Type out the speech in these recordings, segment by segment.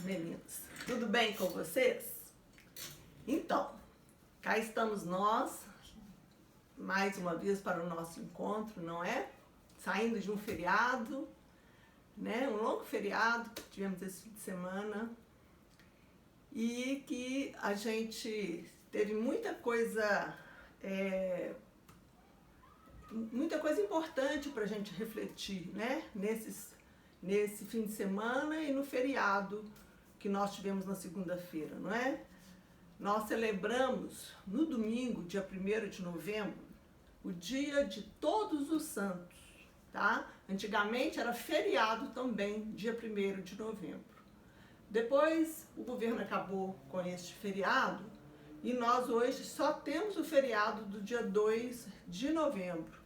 meninos? Tudo bem com vocês? Então, cá estamos nós, mais uma vez para o nosso encontro, não é? Saindo de um feriado, né? Um longo feriado que tivemos esse fim de semana e que a gente teve muita coisa importante para a gente refletir, né? Nesse fim de semana e no feriado que nós tivemos na segunda-feira, não é? Nós celebramos no domingo, dia 1º de novembro, o dia de Todos os Santos, tá? Antigamente era feriado também, dia 1º de novembro. Depois o governo acabou com este feriado e nós hoje só temos o feriado do dia 2 de novembro,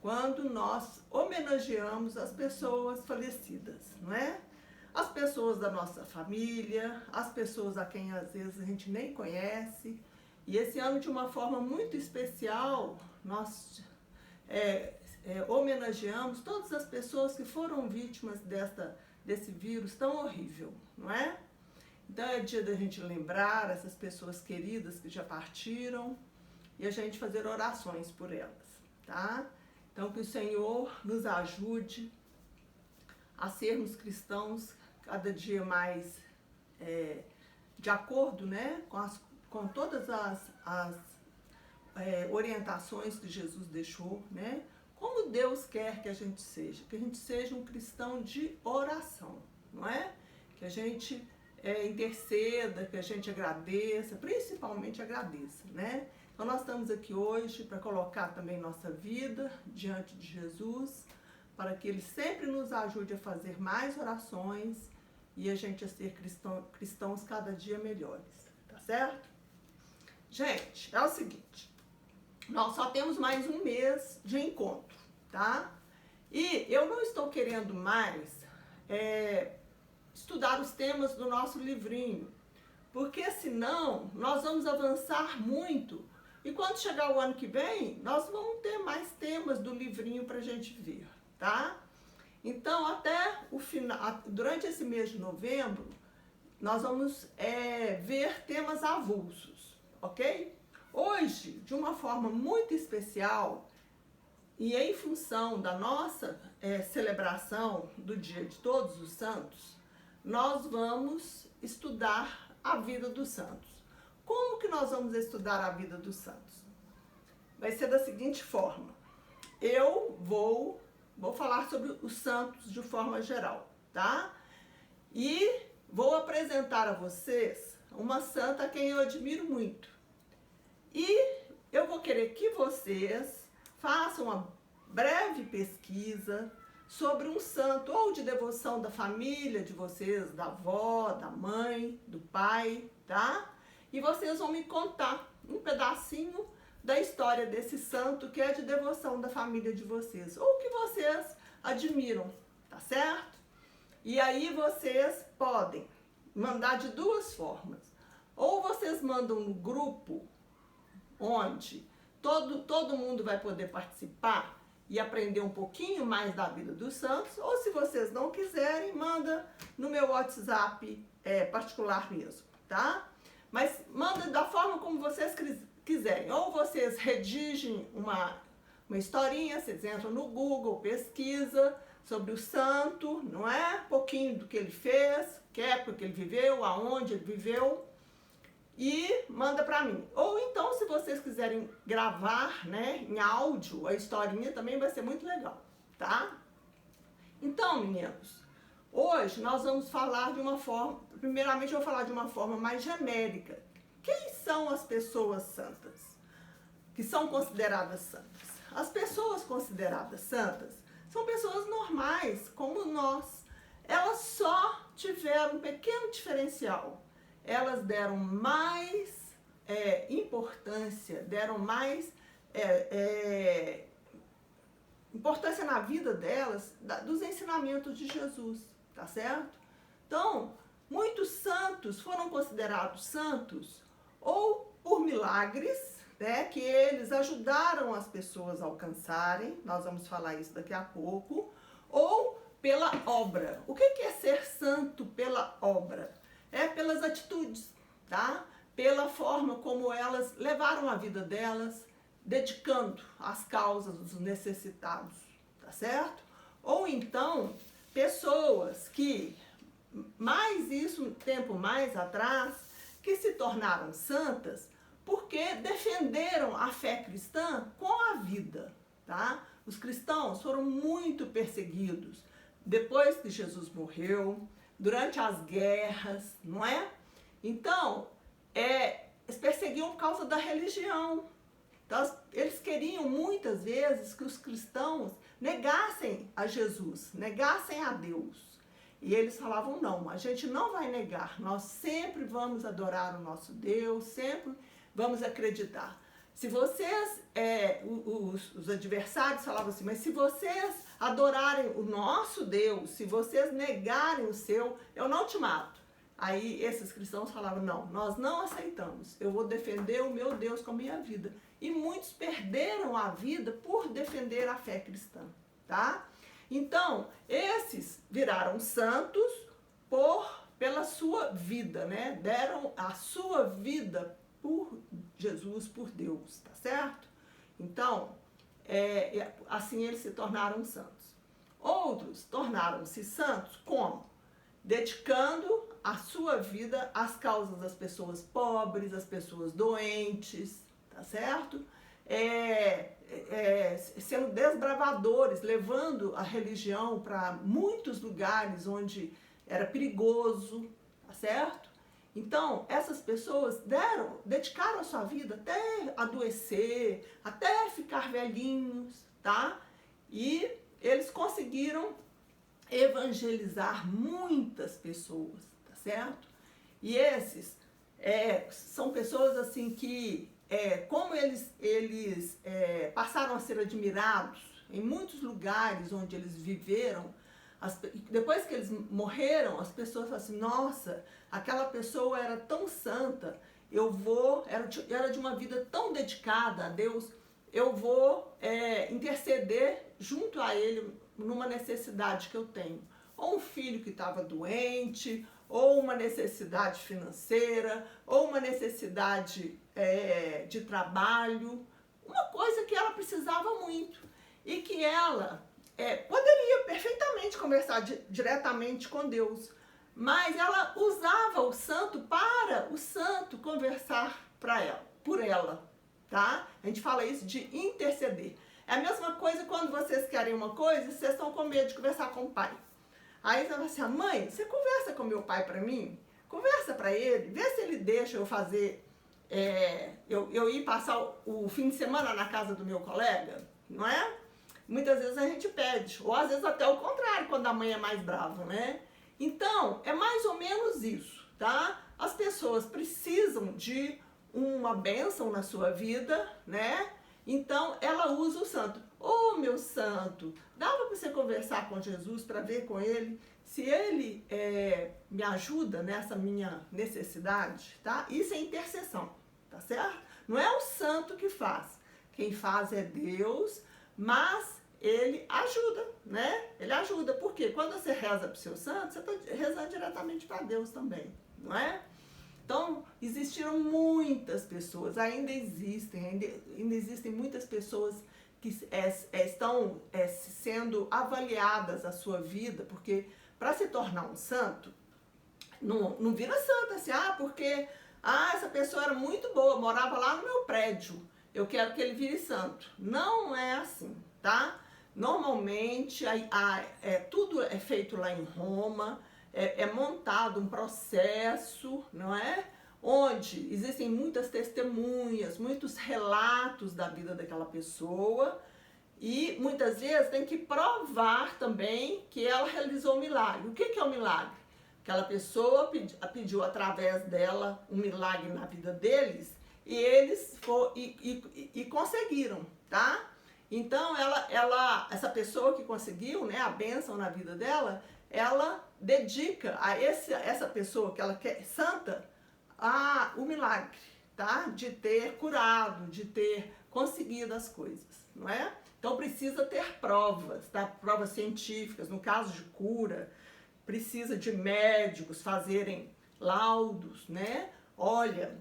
quando nós homenageamos as pessoas falecidas, não é? As pessoas da nossa família, as pessoas a quem às vezes a gente nem conhece. E esse ano, de uma forma muito especial, nós homenageamos todas as pessoas que foram vítimas desse vírus tão horrível, não é? Então é dia da gente lembrar essas pessoas queridas que já partiram e a gente fazer orações por elas, tá? Então que o Senhor nos ajude a sermos cristãos cada dia mais de acordo, né, com todas as orientações que Jesus deixou, né? Como Deus quer que a gente seja um cristão de oração, não é? Que a gente interceda, que a gente agradeça, principalmente agradeça, né? Então nós estamos aqui hoje para colocar também nossa vida diante de Jesus, para que Ele sempre nos ajude a fazer mais orações e a gente a ser cristãos cada dia melhores, tá certo? Gente, é o seguinte, nós só temos mais um mês de encontro, tá? E eu não estou querendo mais estudar os temas do nosso livrinho, porque senão nós vamos avançar muito e quando chegar o ano que vem, nós vamos ter mais temas do livrinho para a gente ver, tá? Então, até o final, durante esse mês de novembro, nós vamos ver temas avulsos, ok? Hoje, de uma forma muito especial, e em função da nossa celebração do Dia de Todos os Santos, nós vamos estudar a vida dos santos. Como que nós vamos estudar a vida dos santos? Vai ser da seguinte forma. Eu vou falar sobre os santos de forma geral, tá? E vou apresentar a vocês uma santa a quem eu admiro muito. E eu vou querer que vocês façam uma breve pesquisa sobre um santo, ou de devoção da família de vocês, da avó, da mãe, do pai, tá? E vocês vão me contar um pedacinho da história desse santo que é de devoção da família de vocês, ou que vocês admiram, tá certo? E aí vocês podem mandar de duas formas. Ou vocês mandam no grupo, onde todo mundo vai poder participar e aprender um pouquinho mais da vida dos santos, ou se vocês não quiserem, manda no meu WhatsApp particular mesmo, tá? Mas manda da forma como vocês quiserem. Ou vocês redigem uma historinha, vocês entram no Google, pesquisa sobre o santo, não é? Um pouquinho do que ele fez, que época que ele viveu, aonde ele viveu, e manda pra mim. Ou então, se vocês quiserem gravar, né, em áudio, a historinha também vai ser muito legal, tá? Então, meninos, hoje nós vamos falar de uma forma, primeiramente eu vou falar de uma forma mais genérica. Quem são as pessoas santas, que são consideradas santas? As pessoas consideradas santas são pessoas normais, como nós. Elas só tiveram um pequeno diferencial. Elas deram mais importância, deram mais importância na vida delas, dos ensinamentos de Jesus, tá certo? Então, muitos santos foram considerados santos ou por milagres, né, que eles ajudaram as pessoas a alcançarem, nós vamos falar isso daqui a pouco, ou pela obra. O que é ser santo pela obra? é pelas atitudes, tá? Pela forma como elas levaram a vida delas, dedicando às causas dos necessitados, tá certo? Ou então, pessoas que, mais isso um tempo mais atrás, que se tornaram santas porque defenderam a fé cristã com a vida, tá? Os cristãos foram muito perseguidos depois que Jesus morreu, durante as guerras, não é? Então, eles perseguiam por causa da religião. Então, eles queriam muitas vezes que os cristãos negassem a Jesus, negassem a Deus. E eles falavam, não, a gente não vai negar, nós sempre vamos adorar o nosso Deus, sempre vamos acreditar. Se vocês, os adversários falavam assim, mas se vocês adorarem o nosso Deus, se vocês negarem o seu, eu não te mato. Aí esses cristãos falavam, não, nós não aceitamos, eu vou defender o meu Deus com a minha vida. E muitos perderam a vida por defender a fé cristã, tá? Então, esses viraram santos pela sua vida, né? Deram a sua vida por Jesus, por Deus, tá certo? Então, assim eles se tornaram santos. Outros tornaram-se santos como? Dedicando a sua vida às causas das pessoas pobres, das pessoas doentes, tá certo? Sendo desbravadores, levando a religião para muitos lugares onde era perigoso, tá certo? Então, essas pessoas dedicaram a sua vida até adoecer, até ficar velhinhos, tá? E eles conseguiram evangelizar muitas pessoas, tá certo? E esses são pessoas assim que, como eles passaram a ser admirados em muitos lugares onde eles viveram, depois que eles morreram, as pessoas falam assim, nossa, aquela pessoa era tão santa, era de uma vida tão dedicada a Deus, eu vou interceder junto a ele numa necessidade que eu tenho. Ou um filho que estava doente, ou uma necessidade financeira, ou uma necessidade de trabalho, uma coisa que ela precisava muito e que ela poderia perfeitamente conversar diretamente com Deus, mas ela usava o santo para o santo conversar por ela, tá? A gente fala isso de interceder. É a mesma coisa quando vocês querem uma coisa e vocês estão com medo de conversar com o pai. Aí você fala assim, mãe, você conversa com meu pai para mim? Conversa para ele, vê se ele deixa eu fazer, eu ir passar o fim de semana na casa do meu colega, não é? Muitas vezes a gente pede, ou às vezes até o contrário, quando a mãe é mais brava, né? Então, é mais ou menos isso, tá? As pessoas precisam de uma bênção na sua vida, né? Então, ela usa o santo. Ô, meu santo, dava para você conversar com Jesus para ver com ele se ele me ajuda nessa minha necessidade, tá? Isso é intercessão, tá certo? Não é o santo que faz. Quem faz é Deus, mas ele ajuda, né? Ele ajuda, porque quando você reza para o seu santo, você está rezando diretamente para Deus também, não é? Então, existiram muitas pessoas, ainda existem muitas pessoas que estão sendo avaliadas a sua vida, porque para se tornar um santo, não vira santo assim, porque essa pessoa era muito boa, morava lá no meu prédio, eu quero que ele vire santo. Não é assim, tá? Normalmente, tudo é feito lá em Roma, é montado um processo, não é? Onde existem muitas testemunhas, muitos relatos da vida daquela pessoa e muitas vezes tem que provar também que ela realizou um milagre. O que é um milagre? Aquela pessoa pediu através dela um milagre na vida deles e eles conseguiram, tá? Então, essa pessoa que conseguiu, né, a bênção na vida dela, ela dedica a essa pessoa que ela quer santa o milagre, tá? De ter curado, de ter conseguido as coisas, não é? Então, precisa ter provas, tá? Provas científicas, no caso de cura, precisa de médicos fazerem laudos, né? Olha,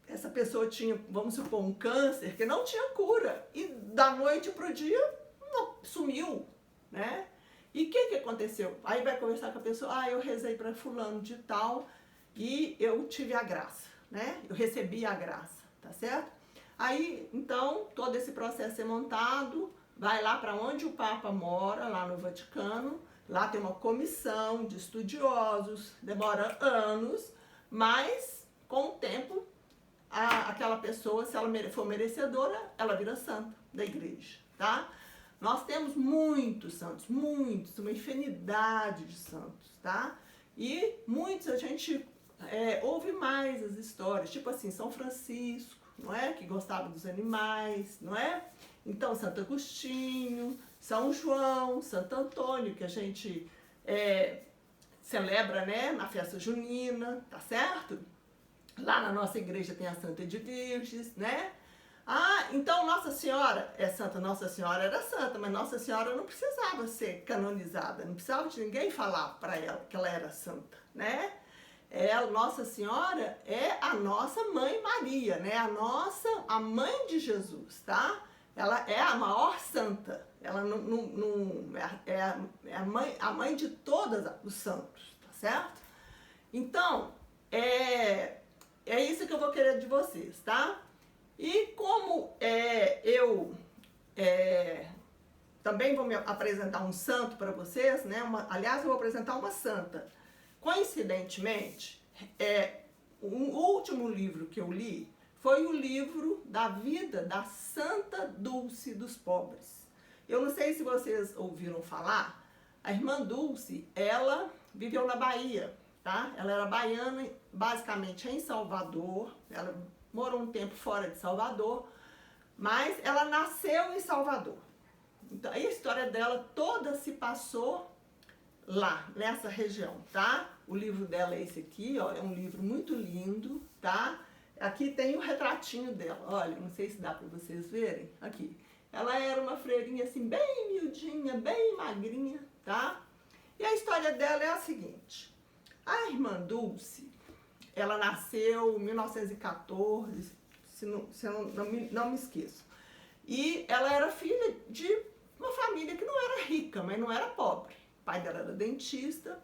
essa pessoa tinha, vamos supor, um câncer que não tinha cura e da noite para o dia sumiu, né? E o que aconteceu? Aí vai conversar com a pessoa, eu rezei para fulano de tal e eu tive a graça, né? Eu recebi a graça, tá certo? Aí, então, todo esse processo é montado, vai lá para onde o Papa mora, lá no Vaticano, lá tem uma comissão de estudiosos, demora anos, mas com o tempo, aquela pessoa, se ela for merecedora, ela vira santa da igreja, tá? Nós temos muitos santos, muitos, uma infinidade de santos, tá? E muitos a gente ouve mais as histórias, tipo assim, São Francisco, não é? Que gostava dos animais, não é? Então, Santo Agostinho, São João, Santo Antônio, que a gente celebra, né, na festa junina, tá certo? Lá na nossa igreja tem a Santa de Virges, né? Então Nossa Senhora é santa. Nossa Senhora era santa, mas Nossa Senhora não precisava ser canonizada, não precisava de ninguém falar para ela que ela era santa, né? Nossa Senhora é a nossa Mãe Maria, né? A Mãe de Jesus, tá? Ela é a maior santa, ela é a mãe de todos os santos, tá certo? Então, é isso que eu vou querer de vocês, tá? E como eu também vou me apresentar um santo para vocês, né? Aliás, eu vou apresentar uma santa. Coincidentemente, o último livro que eu li foi o livro da vida da Santa Dulce dos Pobres. Eu não sei se vocês ouviram falar, a irmã Dulce, ela viveu na Bahia, tá? Ela era baiana, basicamente em Salvador, ela morou um tempo fora de Salvador, mas ela nasceu em Salvador. Então, a história dela toda se passou lá, nessa região, tá? O livro dela é esse aqui, ó, é um livro muito lindo, tá? Aqui tem o retratinho dela, olha, não sei se dá para vocês verem, aqui. Ela era uma freirinha assim, bem miudinha, bem magrinha, tá? E a história dela é a seguinte, a irmã Dulce, ela nasceu em 1914, se não me esqueço. E ela era filha de uma família que não era rica, mas não era pobre. O pai dela era dentista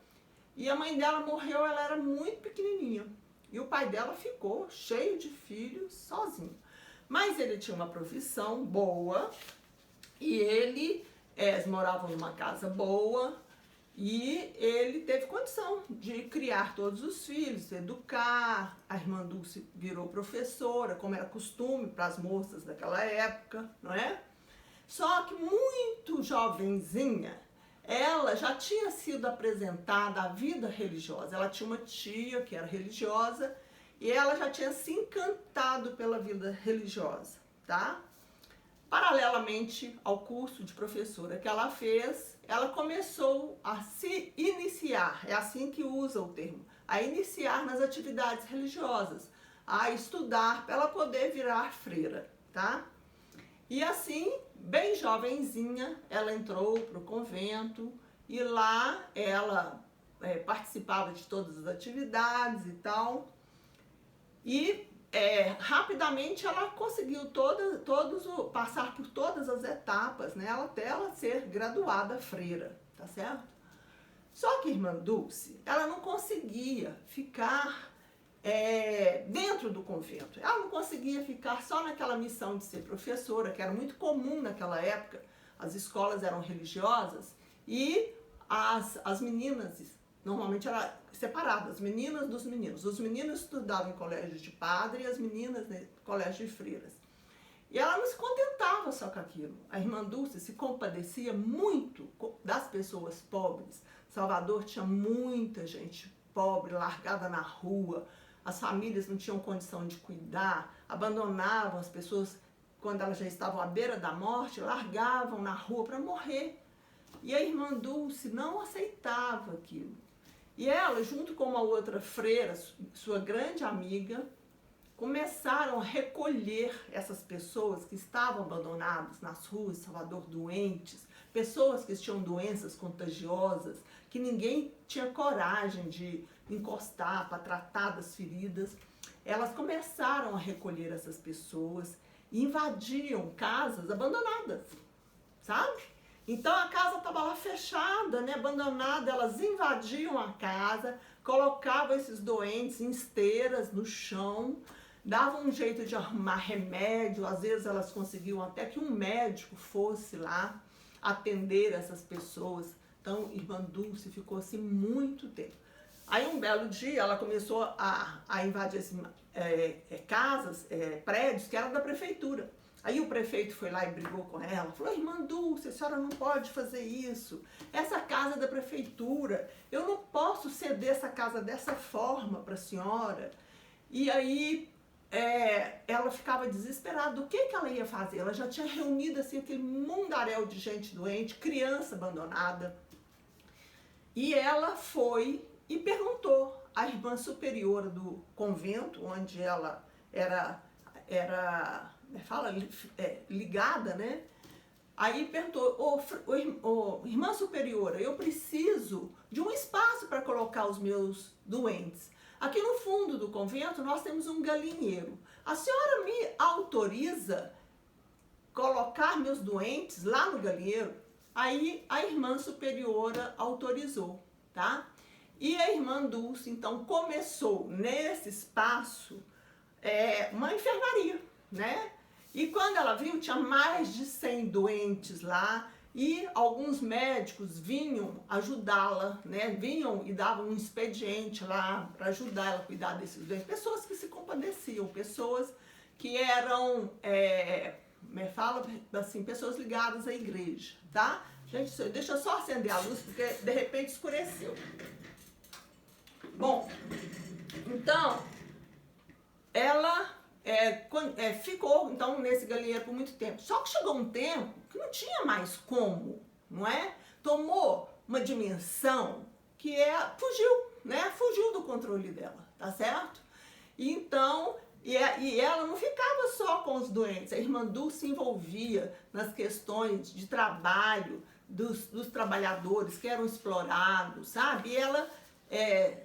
e a mãe dela morreu, ela era muito pequenininha. E o pai dela ficou cheio de filhos, sozinho. Mas ele tinha uma profissão boa e eles moravam numa casa boa. E ele teve condição de criar todos os filhos, educar. A irmã Dulce virou professora, como era costume para as moças daquela época, não é? Só que muito jovenzinha, ela já tinha sido apresentada à vida religiosa. Ela tinha uma tia que era religiosa e ela já tinha se encantado pela vida religiosa, tá? Paralelamente ao curso de professora que ela fez, ela começou a se iniciar, é assim que usa o termo, a iniciar nas atividades religiosas, a estudar para ela poder virar freira, tá? E assim, bem jovenzinha, ela entrou para o convento e lá ela participava de todas as atividades e tal. E rapidamente ela conseguiu passar por todas as etapas, né, até ela ser graduada freira, tá certo? Só que a irmã Dulce, ela não conseguia ficar dentro do convento, ela não conseguia ficar só naquela missão de ser professora, que era muito comum naquela época, as escolas eram religiosas e as meninas, normalmente era separado, as meninas dos meninos. Os meninos estudavam em colégio de padre e as meninas em colégio de freiras. E ela não se contentava só com aquilo. A irmã Dulce se compadecia muito das pessoas pobres. Salvador tinha muita gente pobre, largada na rua. As famílias não tinham condição de cuidar, abandonavam as pessoas quando elas já estavam à beira da morte, largavam na rua para morrer. E a irmã Dulce não aceitava aquilo. E ela, junto com uma outra freira, sua grande amiga, começaram a recolher essas pessoas que estavam abandonadas nas ruas de Salvador, doentes, pessoas que tinham doenças contagiosas, que ninguém tinha coragem de encostar, para tratar das feridas. Elas começaram a recolher essas pessoas e invadiam casas abandonadas, sabe? Então a casa estava lá fechada, né, abandonada, elas invadiam a casa, colocavam esses doentes em esteiras no chão, davam um jeito de arrumar remédio, às vezes elas conseguiam até que um médico fosse lá atender essas pessoas. Então, irmã Dulce ficou assim muito tempo. Aí um belo dia ela começou a invadir casas, prédios que eram da prefeitura. Aí o prefeito foi lá e brigou com ela, falou: irmã Dulce, a senhora não pode fazer isso, essa casa é da prefeitura, eu não posso ceder essa casa dessa forma para a senhora. E aí ela ficava desesperada, o que ela ia fazer? Ela já tinha reunido assim, aquele mundaréu de gente doente, criança abandonada, e ela foi e perguntou à irmã superiora do convento, onde ela era ligada, né? Aí perguntou: irmã superiora, eu preciso de um espaço para colocar os meus doentes. Aqui no fundo do convento nós temos um galinheiro. A senhora me autoriza colocar meus doentes lá no galinheiro? Aí a irmã superiora autorizou, tá? E a irmã Dulce, então, começou nesse espaço uma enfermaria, né? E quando ela viu, tinha mais de 100 doentes lá e alguns médicos vinham ajudá-la, né? Vinham e davam um expediente lá para ajudar ela a cuidar desses doentes. Pessoas que se compadeciam, pessoas que eram, pessoas ligadas à igreja, tá? Gente, deixa eu só acender a luz, porque de repente escureceu. Bom, então, ela ficou então nesse galinheiro por muito tempo. Só que chegou um tempo que não tinha mais como, não é? Tomou uma dimensão que fugiu do controle dela, tá certo? E então, e ela não ficava só com os doentes. A irmã Dulce se envolvia nas questões de trabalho dos trabalhadores que eram explorados, sabe? E ela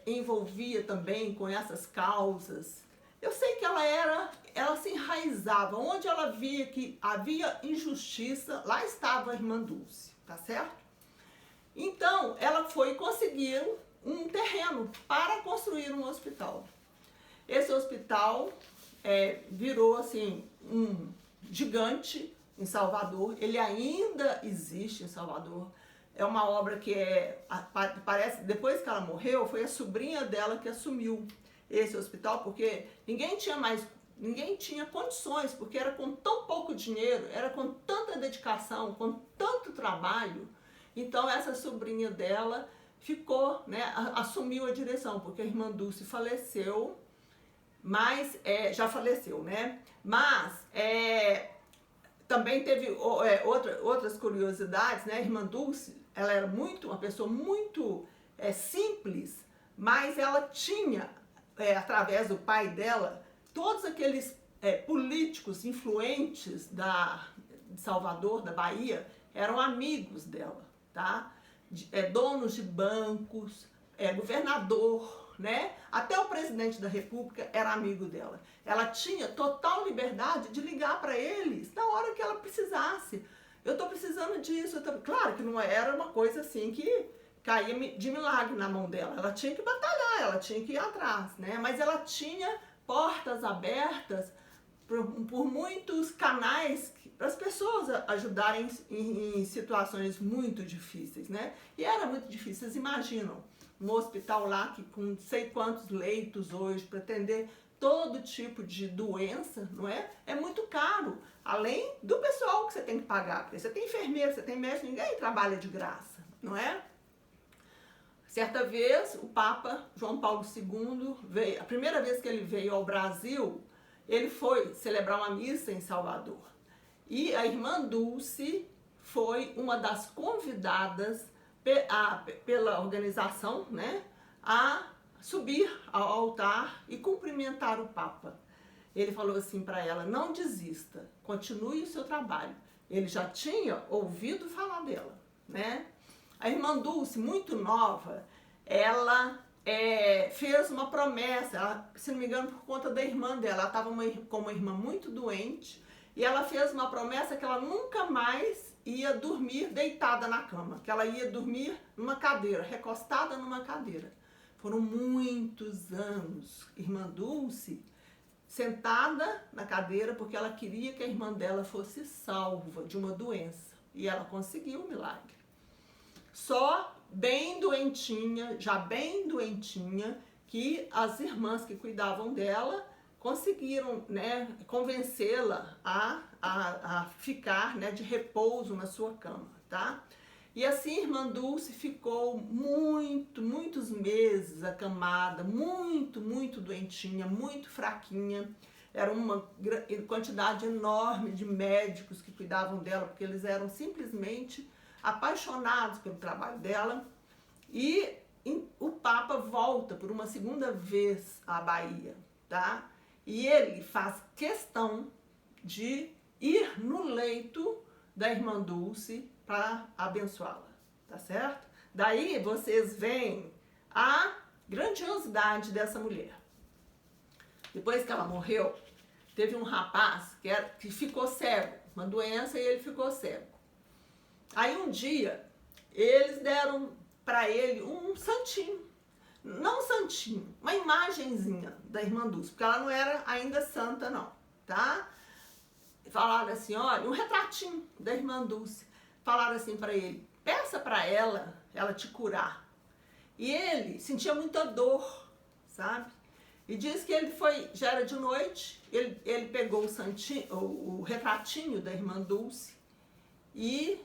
envolvia também com essas causas. Eu sei que ela se enraizava. Onde ela via que havia injustiça, lá estava a irmã Dulce, tá certo? Então, ela foi e conseguiu um terreno para construir um hospital. Esse hospital virou, assim, um gigante em Salvador. Ele ainda existe em Salvador. É uma obra que parece, depois que ela morreu, foi a sobrinha dela que assumiu esse hospital, porque ninguém tinha condições, porque era com tão pouco dinheiro, era com tanta dedicação, com tanto trabalho. Então essa sobrinha dela ficou, né, assumiu a direção, porque a irmã Dulce faleceu, mas já faleceu, né? Mas também teve outras curiosidades, né? A irmã Dulce, ela era uma pessoa muito simples, mas ela tinha, através do pai dela, todos aqueles políticos influentes de Salvador, da Bahia, eram amigos dela, tá? Donos de bancos, governador, né? Até o presidente da República era amigo dela. Ela tinha total liberdade de ligar para eles na hora que ela precisasse. Eu estou precisando disso. Claro que não era uma coisa assim que caía de milagre na mão dela. Ela tinha que batalhar, ela tinha que ir atrás, né? Mas ela tinha portas abertas por muitos canais para as pessoas ajudarem em situações muito difíceis, né? E era muito difícil. Vocês imaginam um hospital lá que com não sei quantos leitos hoje para atender todo tipo de doença, não é? É muito caro. Além do pessoal que você tem que pagar, porque você tem enfermeiro, você tem médico, ninguém trabalha de graça, não é? Certa vez, o Papa João Paulo II veio, a primeira vez que ele veio ao Brasil, ele foi celebrar uma missa em Salvador. E a irmã Dulce foi uma das convidadas pela organização, né, a subir ao altar e cumprimentar o Papa. Ele falou assim para ela: não desista, continue o seu trabalho. Ele já tinha ouvido falar dela, né? A irmã Dulce, muito nova, ela fez uma promessa, ela, se não me engano, por conta da irmã dela. Ela estava com uma irmã muito doente e ela fez uma promessa que ela nunca mais ia dormir deitada na cama, que ela ia dormir numa cadeira, recostada numa cadeira. Foram muitos anos, irmã Dulce sentada na cadeira porque ela queria que a irmã dela fosse salva de uma doença. E ela conseguiu o milagre. Só bem doentinha, já bem doentinha, que as irmãs que cuidavam dela conseguiram, né, convencê-la a ficar, né, de repouso na sua cama, tá? E assim, irmã Dulce ficou muitos meses acamada, muito doentinha, muito fraquinha. Era uma quantidade enorme de médicos que cuidavam dela, porque eles eram simplesmente apaixonados pelo trabalho dela. E o Papa volta por uma segunda vez à Bahia, tá? E ele faz questão de ir no leito da irmã Dulce para abençoá-la, tá certo? Daí vocês veem a grandiosidade dessa mulher. Depois que ela morreu, teve um rapaz que ficou cego, uma doença, e ele ficou cego. Aí um dia, eles deram para ele um santinho, não um santinho, uma imagenzinha da irmã Dulce, porque ela não era ainda santa não, tá? Falaram assim, olha, um retratinho da irmã Dulce. Falaram assim para ele, peça para ela te curar. E ele sentia muita dor, sabe? E diz que ele foi, já era de noite, ele pegou o retratinho da irmã Dulce e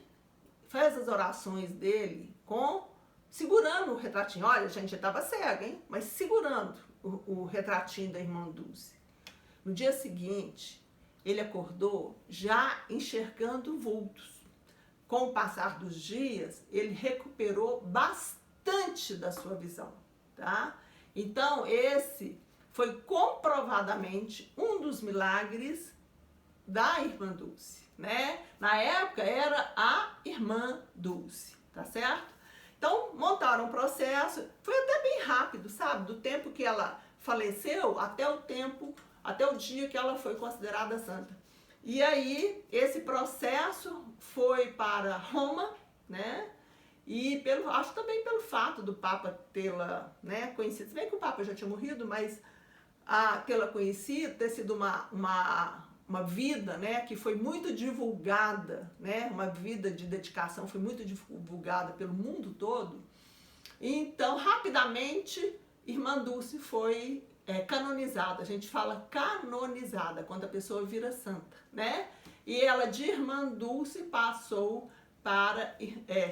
fez as orações dele segurando o retratinho. Olha, a gente estava cega, hein? Mas segurando o retratinho da irmã Dulce. No dia seguinte, ele acordou já enxergando vultos. Com o passar dos dias, ele recuperou bastante da sua visão, tá? Então, esse foi comprovadamente um dos milagres da irmã Dulce, né? Na época era a irmã Dulce, tá certo? Então, montaram um processo, foi até bem rápido, sabe? Do tempo que ela faleceu até o dia que ela foi considerada santa. E aí, esse processo foi para Roma, né? E acho também pelo fato do Papa tê-la, né, conhecido. Se bem que o Papa já tinha morrido, mas tê-la conhecido, ter sido uma vida, né, que foi muito divulgada, né? Uma vida de dedicação foi muito divulgada pelo mundo todo. Então, rapidamente, irmã Dulce foi canonizada. A gente fala canonizada quando a pessoa vira santa, né? E ela de irmã Dulce passou para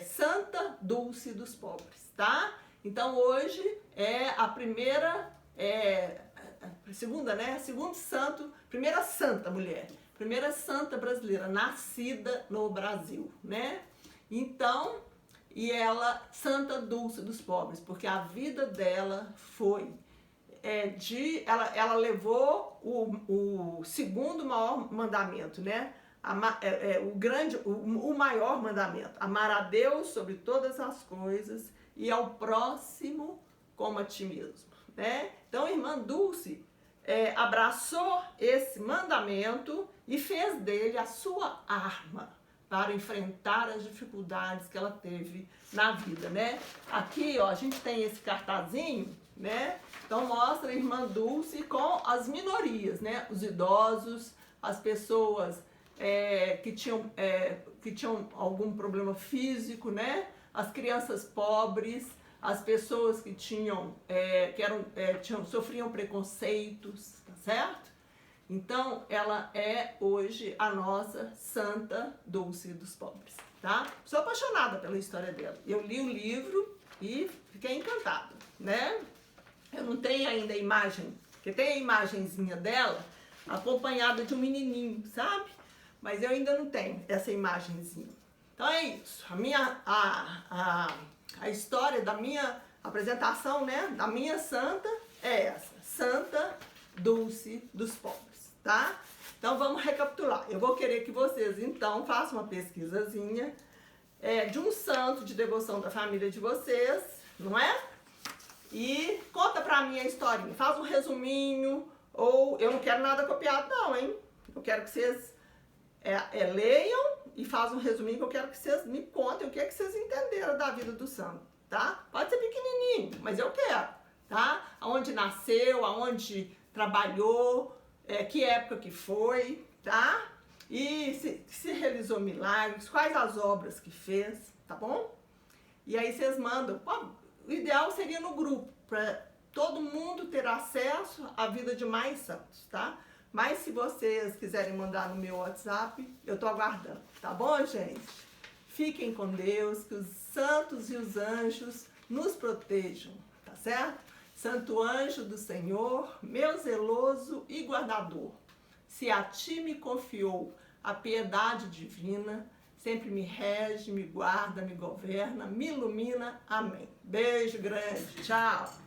Santa Dulce dos Pobres, tá? Então hoje é a primeira, primeira santa mulher, primeira santa brasileira nascida no Brasil, né? Então, e ela, Santa Dulce dos Pobres, porque a vida dela foi ela levou o segundo maior mandamento, né? O maior mandamento, amar a Deus sobre todas as coisas e ao próximo como a ti mesmo, né? Então, a irmã Dulce abraçou esse mandamento e fez dele a sua arma para enfrentar as dificuldades que ela teve na vida, né? Aqui, ó, a gente tem esse cartazinho, né? Então mostra a irmã Dulce com as minorias, né? Os idosos, as pessoas que tinham algum problema físico, né? As crianças pobres, as pessoas que sofriam preconceitos, tá certo? Então, ela é hoje a nossa Santa Dulce dos Pobres, tá? Sou apaixonada pela história dela. Eu li o livro e fiquei encantada, né? Eu não tenho ainda a imagem, porque tem a imagenzinha dela acompanhada de um menininho, sabe? Mas eu ainda não tenho essa imagenzinha. Então é isso. A história da minha apresentação, né? Da minha santa é essa. Santa Dulce dos Pobres, tá? Então vamos recapitular. Eu vou querer que vocês, então, façam uma pesquisazinha de um santo de devoção da família de vocês, não é? E conta pra mim a historinha, faz um resuminho, ou eu não quero nada copiado não, hein? Eu quero que vocês leiam e façam um resuminho, que eu quero que vocês me contem o que é que vocês entenderam da vida do santo, tá? Pode ser pequenininho, mas eu quero, tá? Aonde nasceu, aonde trabalhou, que época que foi, tá? E se realizou milagres, quais as obras que fez, tá bom? E aí vocês mandam. O ideal seria no grupo, para todo mundo ter acesso à vida de mais santos, tá? Mas se vocês quiserem mandar no meu WhatsApp, eu tô aguardando, tá bom, gente? Fiquem com Deus, que os santos e os anjos nos protejam, tá certo? Santo anjo do Senhor, meu zeloso e guardador, se a ti me confiou a piedade divina, sempre me rege, me guarda, me governa, me ilumina. Amém. Beijo grande. Tchau.